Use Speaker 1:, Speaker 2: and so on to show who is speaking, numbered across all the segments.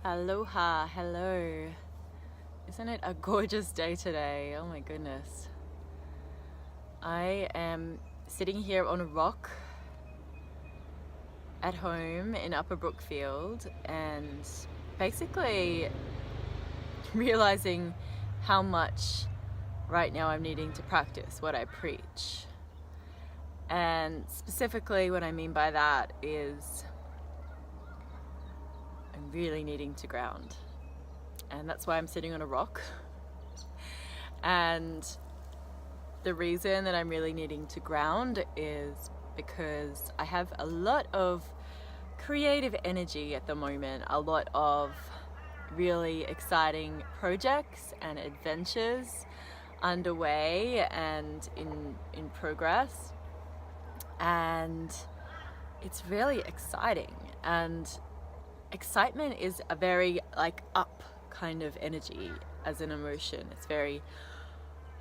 Speaker 1: Aloha, hello. Isn't it a gorgeous day today? Oh my goodness. I am sitting here on a rock at home in Upper Brookfield and basically realizing how much right now I'm needing to practice what I preach. And specifically what I mean by that is I'm really needing to ground. And that's why I'm sitting on a rock. And the reason that I'm really needing to ground is because I have a lot of creative energy at the moment, a lot of really exciting projects and adventures underway and in progress. And it's really exciting, and excitement is a very up kind of energy as an emotion. It's very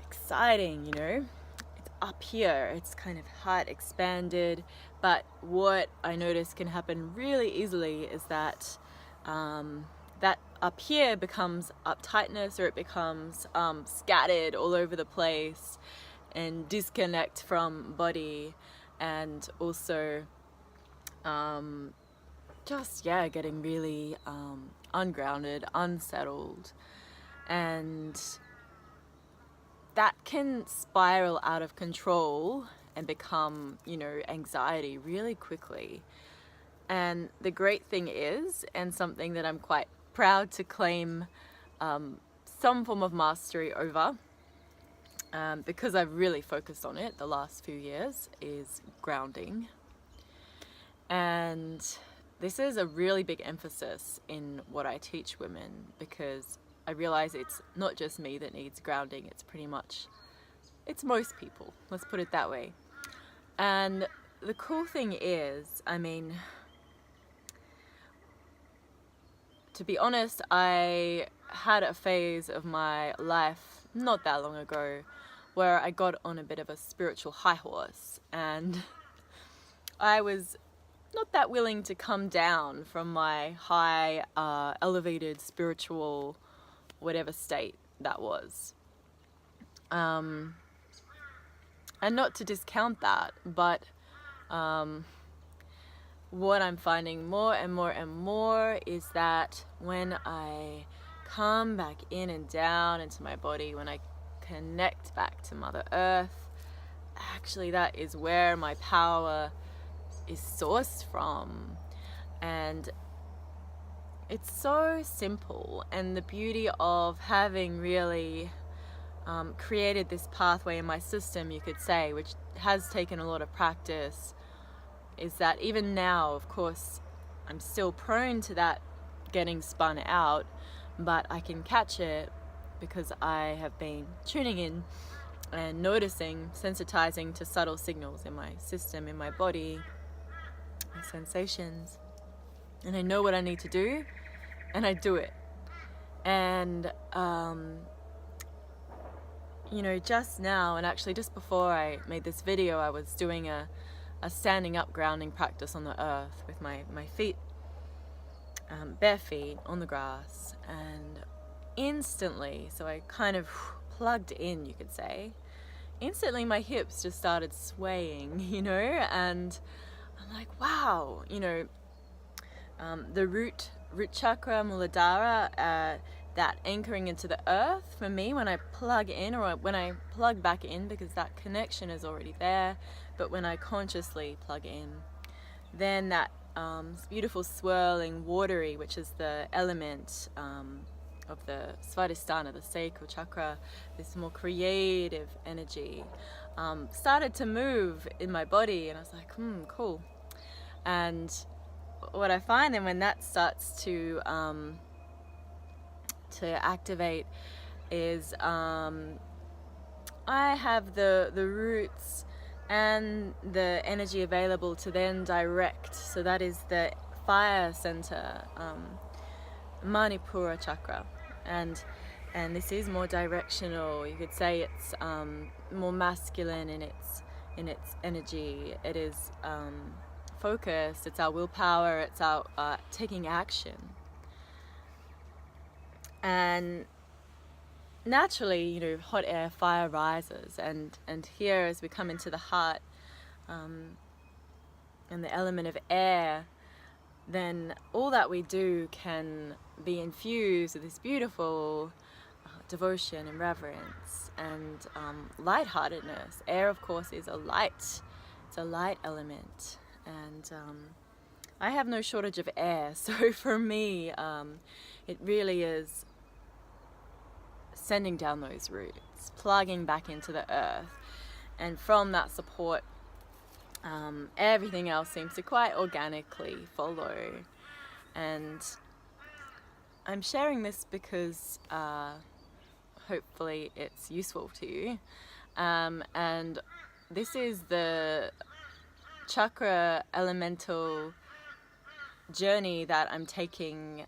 Speaker 1: exciting, it's up here, it's kind of heart expanded. But what I notice can happen really easily is that that up here becomes uptightness, or it becomes scattered all over the place and disconnect from body, and also getting really ungrounded, unsettled, and that can spiral out of control and become, anxiety really quickly. And the great thing is, and something that I'm quite proud to claim some form of mastery over, because I've really focused on it the last few years, is grounding. And this is a really big emphasis in what I teach women, because I realize it's not just me that needs grounding, it's most people, let's put it that way. And the cool thing is, to be honest, I had a phase of my life not that long ago where I got on a bit of a spiritual high horse, and I was not that willing to come down from my high, elevated spiritual whatever state that was. And not to discount that, but what I'm finding more and more and more is that when I come back in and down into my body, when I connect back to Mother Earth, actually that is where my power is sourced from. And it's so simple, and the beauty of having really created this pathway in my system, you could say, which has taken a lot of practice, is that even now, of course, I'm still prone to that getting spun out, but I can catch it because I have been tuning in and noticing, sensitizing to subtle signals in my system, in my body, my sensations, and I know what I need to do, and I do it. And just now, and actually just before I made this video, I was doing a standing up grounding practice on the earth with my feet, bare feet on the grass, and instantly, so I kind of plugged in, you could say, instantly my hips just started swaying, and I'm like, wow, the root chakra, Muladhara, that anchoring into the earth, for me, when I plug in, or when I plug back in, because that connection is already there, but when I consciously plug in, then that beautiful swirling, watery, which is the element of the Svadhisthana, the sacral chakra, this more creative energy, started to move in my body, and I was like, cool. And what I find then when that starts to activate is I have the roots and the energy available to then direct. So that is the fire center, manipura chakra, and this is more directional. You could say it's more masculine in its energy. It is focused. It's our willpower. It's our taking action. And naturally, you know, hot air, fire rises, and here as we come into the heart and the element of air, then all that we do can be infused with this beautiful devotion and reverence and lightheartedness. Air, of course, is a light. It's a light element, and I have no shortage of air. So for me, it really is sending down those roots, plugging back into the earth, and from that support, everything else seems to quite organically follow. And I'm sharing this because hopefully it's useful to you, and this is the chakra elemental journey that I'm taking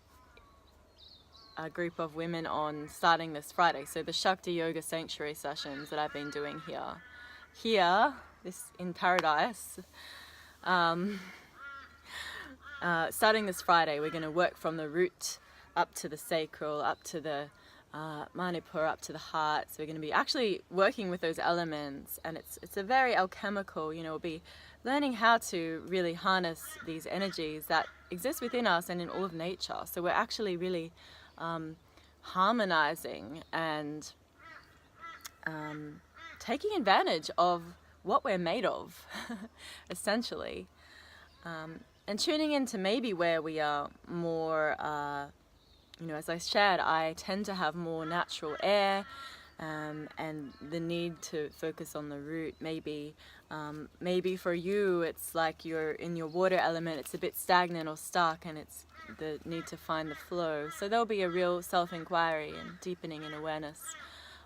Speaker 1: a group of women on starting this Friday. So the Shakti Yoga sanctuary sessions that I've been doing here this in paradise, starting this Friday, we're going to work from the root up to the sacral, up to the manipura, up to the heart. So we're going to be actually working with those elements, and it's a very alchemical, you know, we'll be learning how to really harness these energies that exist within us and in all of nature. So we're actually really harmonizing and taking advantage of what we're made of, essentially, and tuning into maybe where we are more, you know, as I shared, I tend to have more natural air, and the need to focus on the root. Maybe for you, it's like you're in your water element, it's a bit stagnant or stuck, and it's the need to find the flow. So there'll be a real self-inquiry and deepening in awareness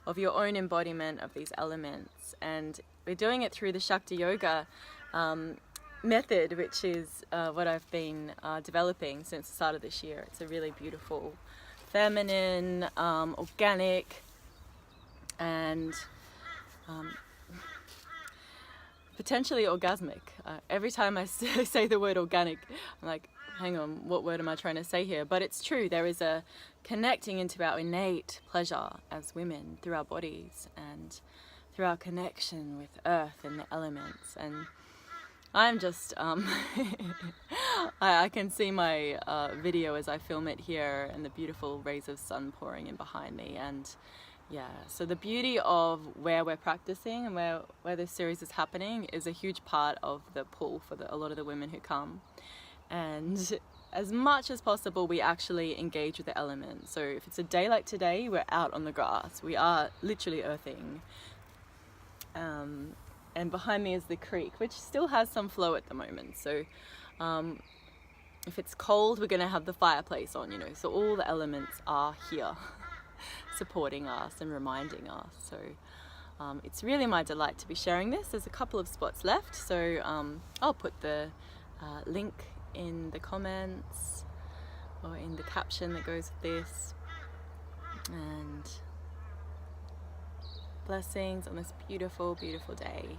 Speaker 1: of your own embodiment of these elements. And we're doing it through the Shakti Yoga method, which is what I've been developing since the start of this year. It's a really beautiful, feminine, organic, and potentially orgasmic. Every time I say the word organic, I'm like, hang on, what word am I trying to say here? But it's true, there is a connecting into our innate pleasure as women through our bodies and through our connection with earth and the elements. And I'm just, I can see my video as I film it here, and the beautiful rays of sun pouring in behind me. And yeah, so the beauty of where we're practicing and where this series is happening is a huge part of the pull for a lot of the women who come. And as much as possible, we actually engage with the elements. So if it's a day like today, we're out on the grass. We are literally earthing. And behind me is the creek, which still has some flow at the moment. So if it's cold, we're going to have the fireplace on, you know. So all the elements are here supporting us and reminding us. So it's really my delight to be sharing this. There's a couple of spots left, so I'll put the link in the comments or in the caption that goes with this. And blessings on this beautiful, beautiful day.